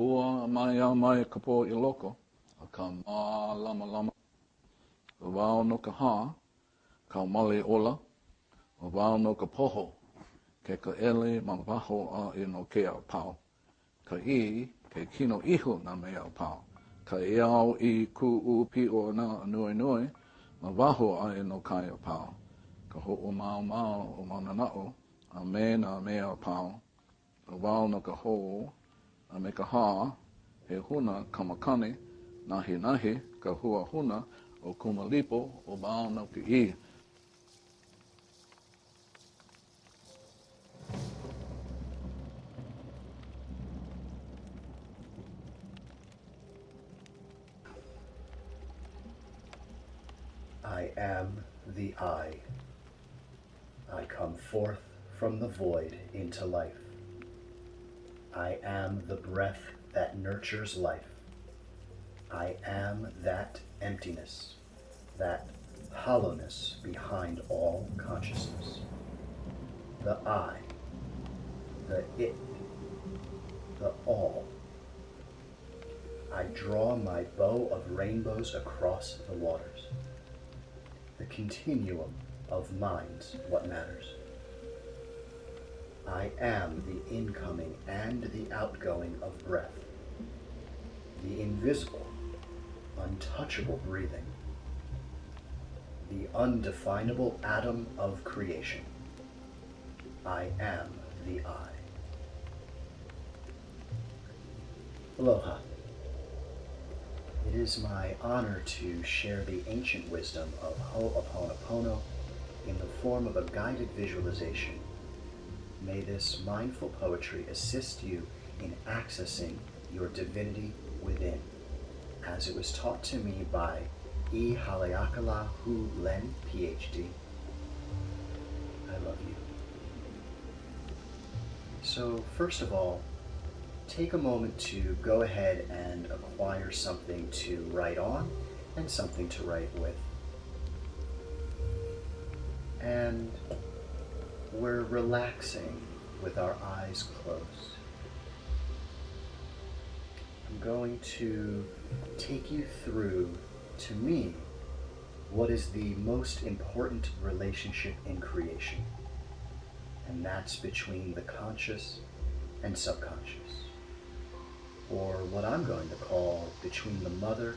hua mai ka po I loko, a ka mā lama lama. O wao no ka hā, ka male ola, o wao no ka poho, ke ka ele ma waho a I no ke au pao. Ka I, ke kino ihu na me au pao. Ka iau I ku u pi o na nui nui, ma waho a I no kai au pao. Ka ho o mao o mananao, a me na me au pao. O wao no ka ho, a me ka hā, he huna kamakani, nahi, ka hua huna, o kumalipo, o wao no ka I. I am the I. I come forth from the void into life. I am the breath that nurtures life. I am that emptiness, that hollowness behind all consciousness. The I, the it, the all. I draw my bow of rainbows across the waters. The continuum of mind's what matters. I am the incoming and the outgoing of breath, the invisible, untouchable breathing, the undefinable atom of creation. I am the I. Aloha. It is my honor to share the ancient wisdom of Ho'oponopono in the form of a guided visualization. May this mindful poetry assist you in accessing your divinity within, as it was taught to me by E. Haleakala Hu Len, PhD. I love you. So first of all, take a moment to go ahead and acquire something to write on and something to write with. And we're relaxing with our eyes closed. I'm going to take you through, to me, what is the most important relationship in creation. And that's between the conscious and subconscious, or what I'm going to call between the mother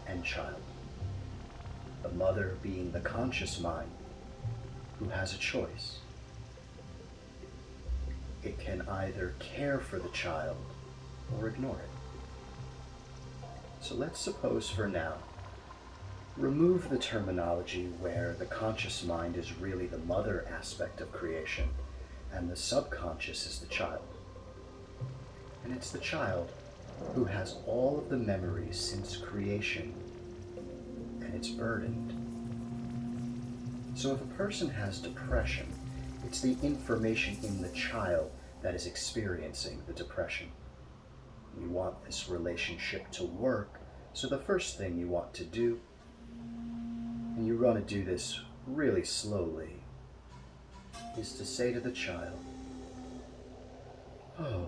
and child. The mother being the conscious mind, who has a choice. It can either care for the child or ignore it. So let's suppose for now, remove the terminology where the conscious mind is really the mother aspect of creation and the subconscious is the child. And it's the child who has all of the memories since creation, and it's burdened. So if a person has depression, it's the information in the child that is experiencing the depression. You want this relationship to work, so the first thing you want to do, and you want to do this really slowly, is to say to the child, "Oh,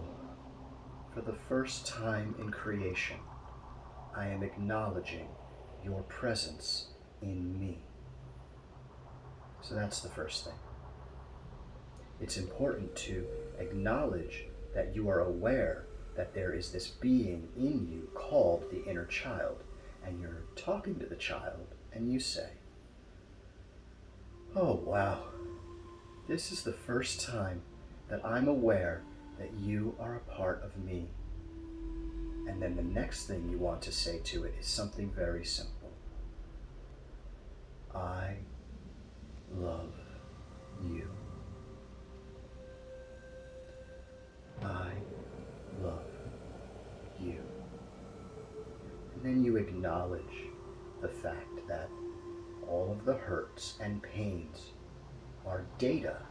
for the first time in creation, I am acknowledging your presence in me." So that's the first thing. It's important to acknowledge that you are aware that there is this being in you called the inner child, and you're talking to the child, and you say, "Oh wow, this is the first time that I'm aware that you are a part of me." And then the next thing you want to say to it is something very simple. "I love you. I love you." And then you acknowledge the fact that all of the hurts and pains are data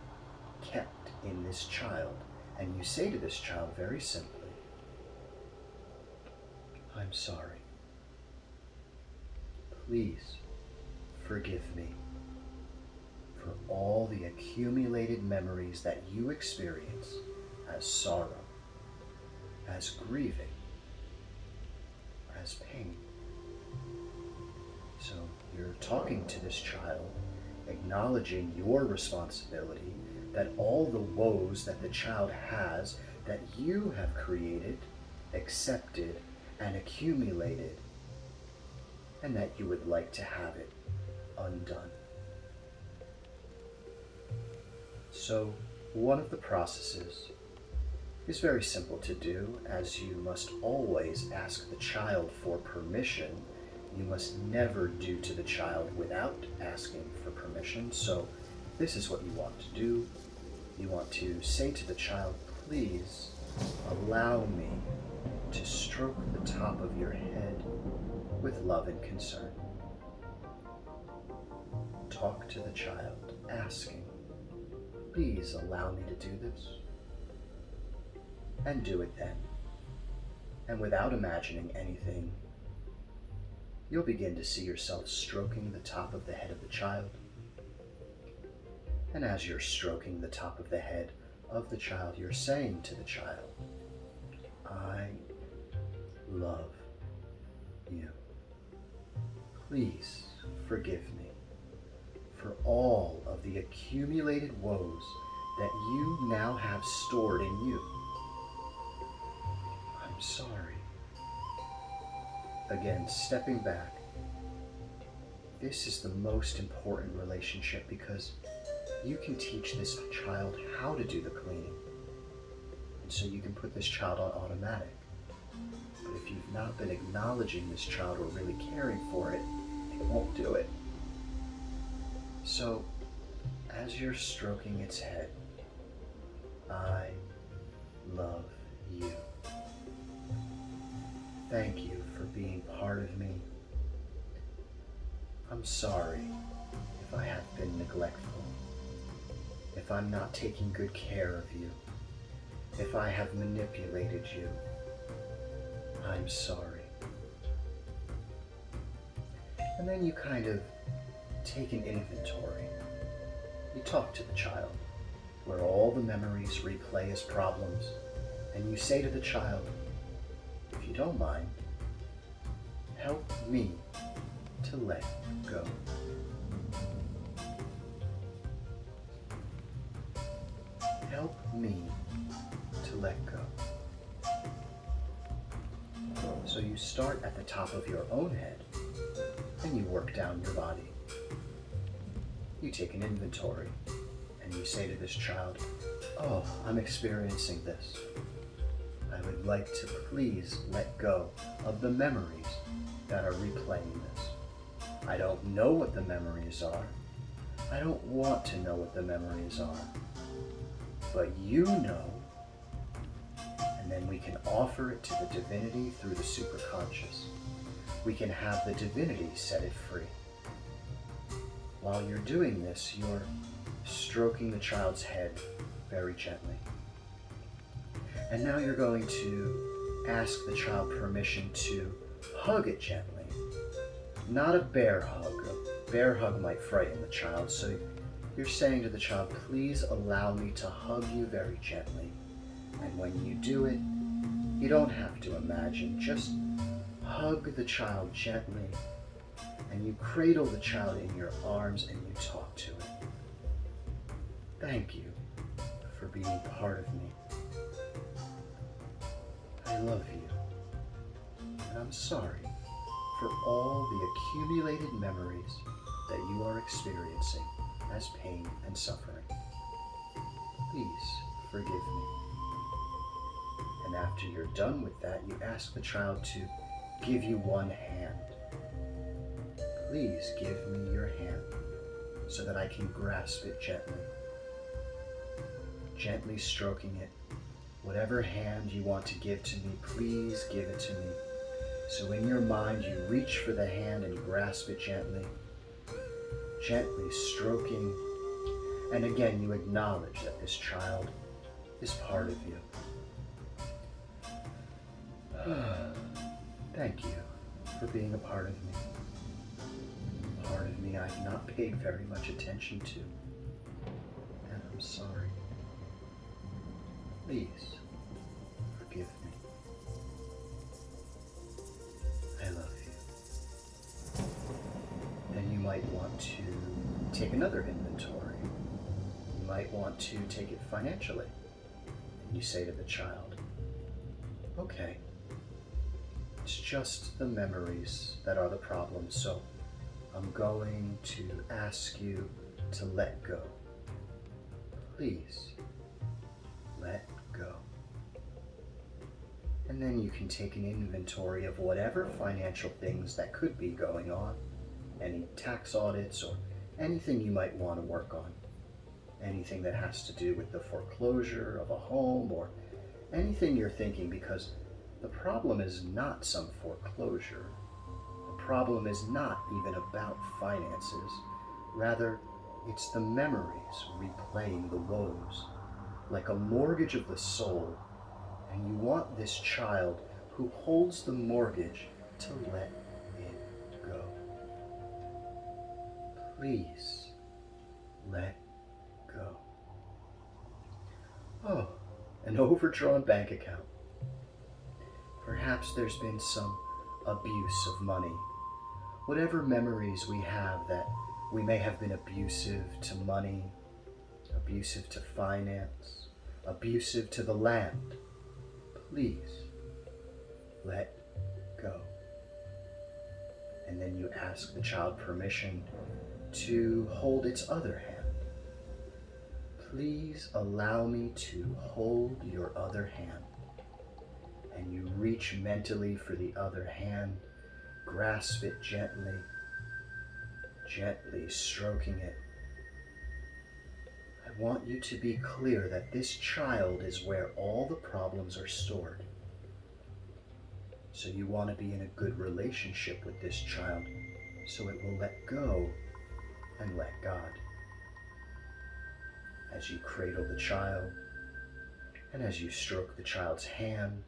kept in this child. And you say to this child very simply, "I'm sorry. Please forgive me for all the accumulated memories that you experience as sorrow, as grieving, talking to this child, acknowledging your responsibility, that all the woes that the child has, that you have created, accepted, and accumulated, and that you would like to have it undone. So, one of the processes is very simple to do, as you must always ask the child for permission. You must never do to the child without asking for permission. So this is what you want to do. You want to say to the child, please allow me to stroke the top of your head with love and concern. Talk to the child, asking, please allow me to do this. And do it then. And without imagining anything, you'll begin to see yourself stroking the top of the head of the child. And as you're stroking the top of the head of the child, you're saying to the child, I love you. Please forgive me for all of the accumulated woes that you now have stored in you. I'm sorry. Again, stepping back. This is the most important relationship because you can teach this child how to do the cleaning. And so you can put this child on automatic. But if you've not been acknowledging this child or really caring for it, it won't do it. So, as you're stroking its head, I love you. Thank you for being part of me. I'm sorry if I have been neglectful, if I'm not taking good care of you, if I have manipulated you. I'm sorry. And then you kind of take an inventory. You talk to the child, where all the memories replay as problems, and you say to the child, if you don't mind, help me to let go. Help me to let go. So you start at the top of your own head, and you work down your body. You take an inventory, and you say to this child, oh, I'm experiencing this. I would like to please let go of the memories that are replaying this. I don't know what the memories are. I don't want to know what the memories are. But you know, and then we can offer it to the divinity through the superconscious. We can have the divinity set it free. While you're doing this, you're stroking the child's head very gently. And now you're going to ask the child permission to hug it gently. Not a bear hug. A bear hug might frighten the child, so you're saying to the child, please allow me to hug you very gently. And when you do it, you don't have to imagine, just hug the child gently, and you cradle the child in your arms and you talk to it. Thank you for being part of me. I love you, and I'm sorry for all the accumulated memories that you are experiencing as pain and suffering. Please forgive me. And after you're done with that, you ask the child to give you one hand. Please give me your hand so that I can grasp it gently. Gently stroking it. Whatever hand you want to give to me, please give it to me. So in your mind, you reach for the hand and grasp it gently. Gently stroking. And again, you acknowledge that this child is part of you. Thank you for being a part of me. Part of me I've not paid very much attention to. And I'm sorry. Please forgive me. I love you. Then you might to take another inventory. You might want to take it financially. And you say to the child, okay, it's just the memories that are the problem, so I'm going to ask you to let go. Please, let go. And then you can take an inventory of whatever financial things that could be going on, any tax audits or anything you might want to work on, anything that has to do with the foreclosure of a home or anything you're thinking, because the problem is not some foreclosure. The problem is not even about finances. Rather, it's the memories replaying the woes, like a mortgage of the soul, and you want this child who holds the mortgage to let it go. Please, let go. Oh, an overdrawn bank account. Perhaps there's been some abuse of money. Whatever memories we have that we may have been abusive to money, abusive to finance, abusive to the land, please let go. And then you ask the child permission to hold its other hand. Please allow me to hold your other hand. And you reach mentally for the other hand, grasp it gently, gently stroking it. I want you to be clear that this child is where all the problems are stored. So you want to be in a good relationship with this child, so it will let go and let God. As you cradle the child, and as you stroke the child's hand,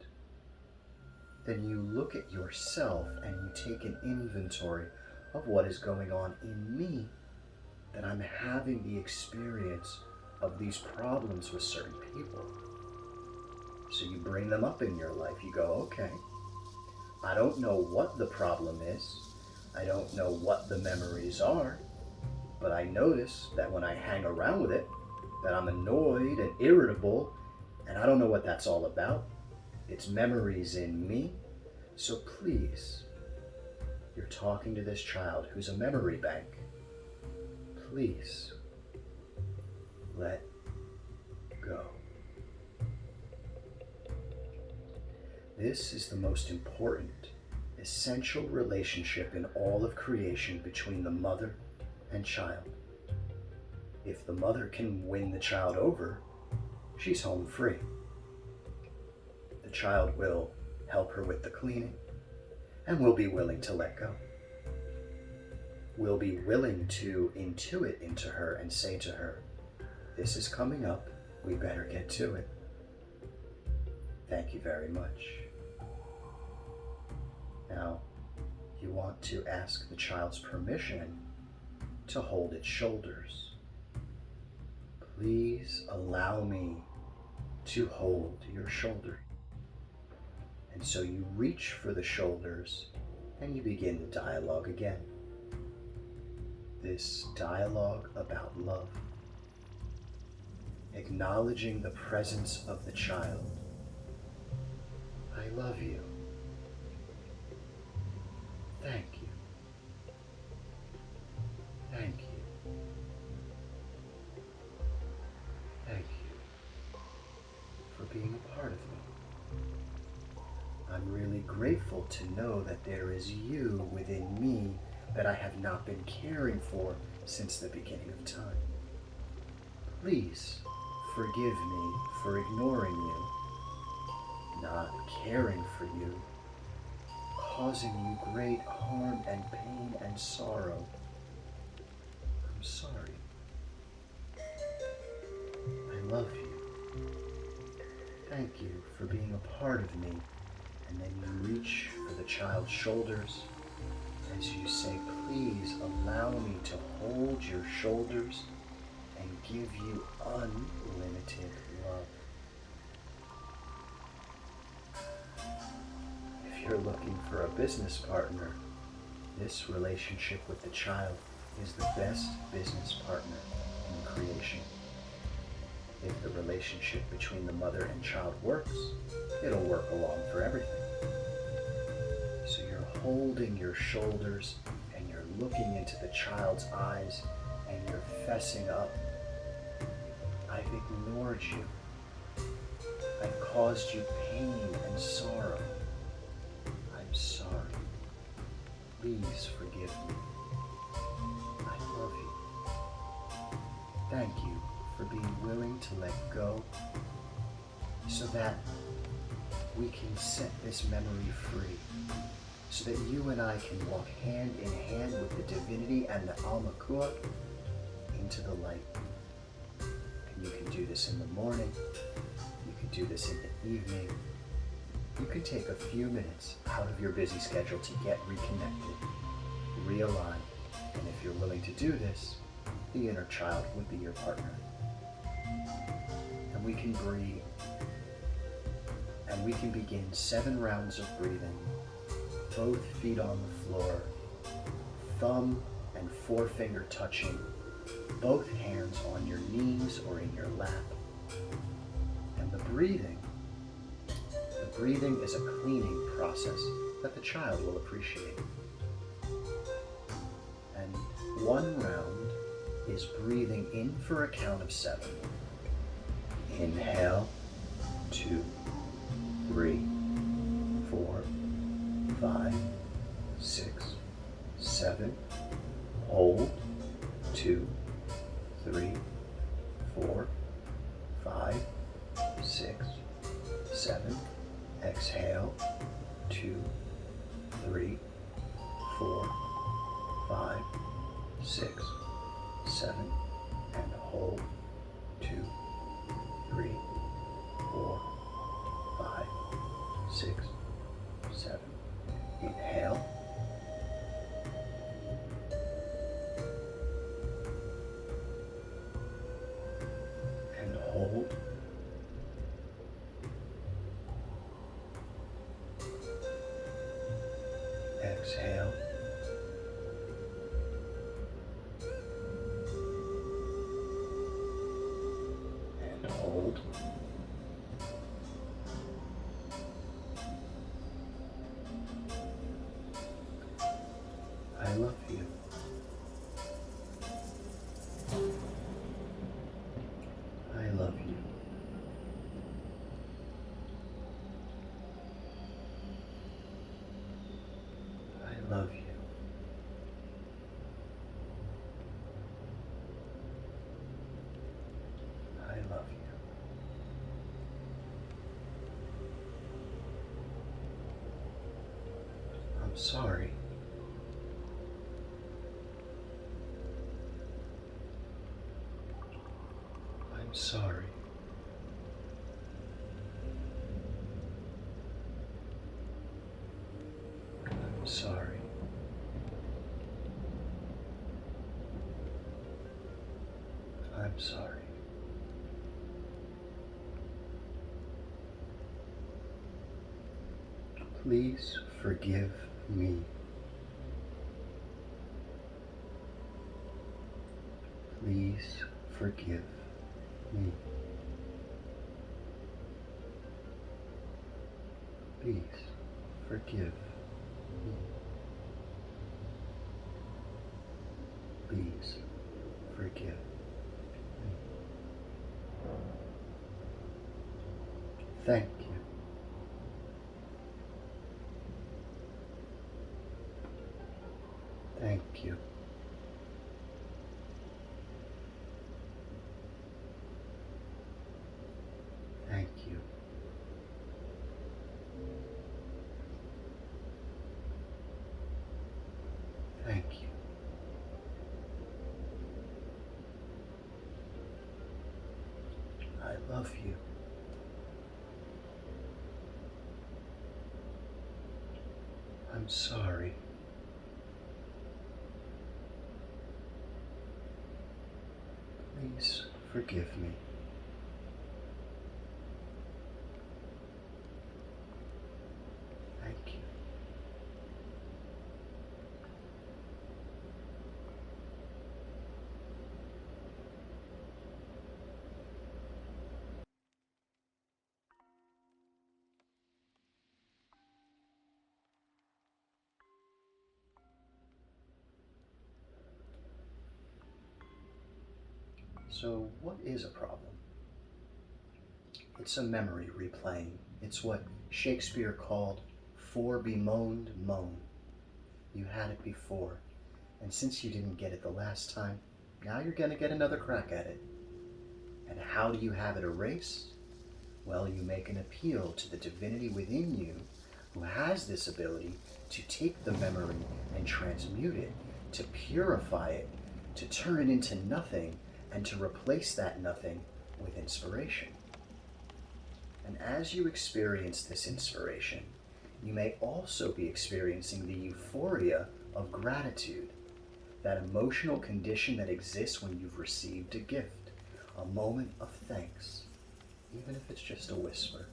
then you look at yourself and you take an inventory of what is going on in me, that I'm having the experience of these problems with certain people. So you bring them up in your life. You go, okay, I don't know what the problem is. I don't know what the memories are, but I notice that when I hang around with it, that I'm annoyed and irritable, and I don't know what that's all about. It's memories in me. So please, you're talking to this child who's a memory bank. Please, let go. This is the most important, essential relationship in all of creation between the mother and child. If the mother can win the child over, she's home free. The child will help her with the cleaning and will be willing to let go. Will be willing to intuit into her and say to her, this is coming up, we better get to it. Thank you very much. Now, you want to ask the child's permission to hold its shoulders. Please allow me to hold your shoulder. And so you reach for the shoulders and you begin the dialogue again. This dialogue about love. Acknowledging the presence of the child. I love you. Thank you. Thank you. Thank you for being a part of me. I'm really grateful to know that there is you within me that I have not been caring for since the beginning of time. Please forgive me for ignoring you, not caring for you, causing you great harm and pain and sorrow. I'm sorry. I love you. Thank you for being a part of me. And then you reach for the child's shoulders as you say, please allow me to hold your shoulders and give you unlimited love. If you're looking for a business partner, this relationship with the child is the best business partner in creation. If the relationship between the mother and child works, it'll work along for everything. So you're holding your shoulders and you're looking into the child's eyes and you're fessing up. I've ignored you. I've caused you pain and sorrow. I'm sorry. Please forgive me. I love you. Thank you for being willing to let go so that we can set this memory free, so that you and I can walk hand in hand with the divinity and the Almakua into the light. And you can do this in the morning, you can do this in the evening, you can take a few minutes out of your busy schedule to get reconnected, realign, and if you're willing to do this, the inner child would be your partner. And we can breathe. And we can begin 7 rounds of breathing, both feet on the floor, thumb and forefinger touching, both hands on your knees or in your lap. And the breathing is a cleaning process that the child will appreciate. And 1 round is breathing in for a count of 7. Inhale, 2, 3, 4, 5, 6, 7. Hold. 2, 3, 4, 5, 6, 7. Exhale. 2, 3, 4, 5, 6, 7. And hold. 2, 3, 4, 5, 6, 7. Inhale. And hold. Exhale. And hold. I love you. I love you. I love you. I love you. I'm sorry. I'm sorry. I'm sorry. I'm sorry. Please forgive me. Please forgive me. Please forgive me. Please forgive me. Thank you. Thank you. Thank you. Thank you. I love you. I'm sorry. Please forgive me. Thank you. So, what is a problem? It's a memory replaying. It's what Shakespeare called "fore bemoaned moan." You had it before, and since you didn't get it the last time, now you're going to get another crack at it. And how do you have it erased? Well, you make an appeal to the divinity within you who has this ability to take the memory and transmute it, to purify it, to turn it into nothing, and to replace that nothing with inspiration. And as you experience this inspiration, you may also be experiencing the euphoria of gratitude, that emotional condition that exists when you've received a gift, a moment of thanks, even if it's just a whisper.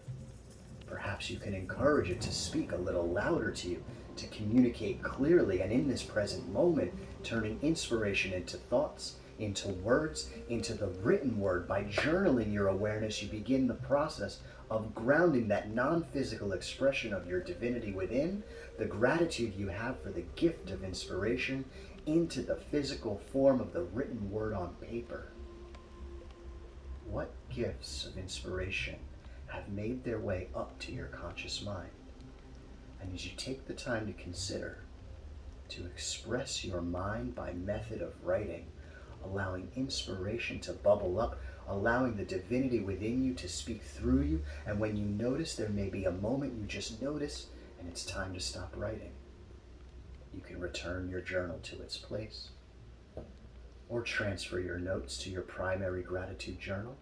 Perhaps you can encourage it to speak a little louder to you, to communicate clearly and in this present moment, turning inspiration into thoughts, into words, into the written word. By journaling your awareness, you begin the process of grounding that non-physical expression of your divinity within, the gratitude you have for the gift of inspiration, into the physical form of the written word on paper. What gifts of inspiration have made their way up to your conscious mind? And as you take the time to consider, to express your mind by method of writing, allowing inspiration to bubble up, allowing the divinity within you to speak through you, and when you notice there may be a moment you just notice and it's time to stop writing, you can return your journal to its place, or transfer your notes to your primary gratitude journal,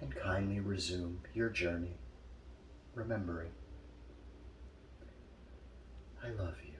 and kindly resume your journey, remembering, I love you.